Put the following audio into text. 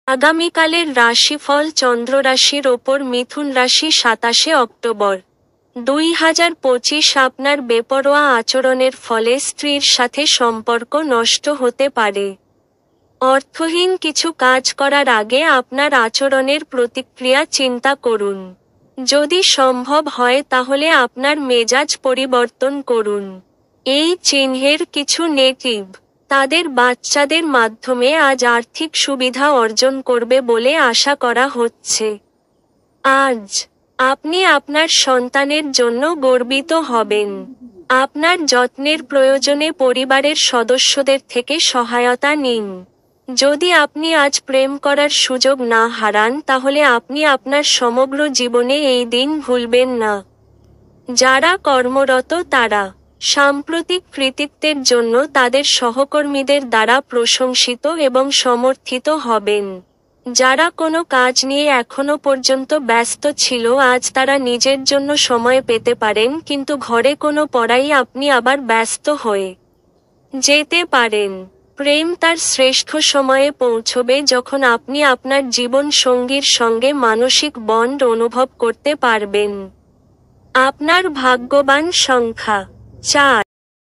আগামীকালের রাশিফল চন্দ্র রাশির ওপর মিথুন রাশি 27 অক্টোবর 2025 আপনার বেপরোয়া আচরণের ফলে স্ত্রীর সাথে সম্পর্ক নষ্ট হতে পারে। অর্থহীন কিছু কাজ করার আগে আপনার আচরণের প্রতিক্রিয়া চিন্তা করুন। যদি সম্ভব হয় তাহলে আপনার মেজাজ পরিবর্তন করুন। এই চিহ্নের কিছু নেটিভ তাদের বাচ্চাদের মাধ্যমে আজ আর্থিক সুবিধা অর্জন করবে বলে আশা করা হচ্ছে। আজ আপনি আপনার সন্তানের জন্য গর্বিত হবেন। আপনার যত্নের প্রয়োজনে পরিবারের সদস্যদের থেকে সহায়তা নিন। যদি আপনি আজ প্রেম করার সুযোগ না হারান তাহলে আপনি আপনার সমগ্র জীবনে এই দিন ভুলবেন না। যারা কর্মরত তারা সাম্প্রতিক কৃতিত্বের জন্য তাদের সহকর্মীদের দ্বারা প্রশংসিত এবং সমর্থিত হবেন। যারা কোনো কাজ নিয়ে এখনো পর্যন্ত ব্যস্ত ছিল আজ তারা নিজের জন্য সময় পেতে পারেন, কিন্তু ঘরে কোনো পড়াই আপনি আবার ব্যস্ত হয়ে যেতে পারেন। প্রেম তার শ্রেষ্ঠ সময়ে পৌঁছবে যখন আপনি আপনার জীবন সঙ্গীর সঙ্গে মানসিক বন্ড অনুভব করতে পারবেন। আপনার ভাগ্যবান সংখ্যা 4।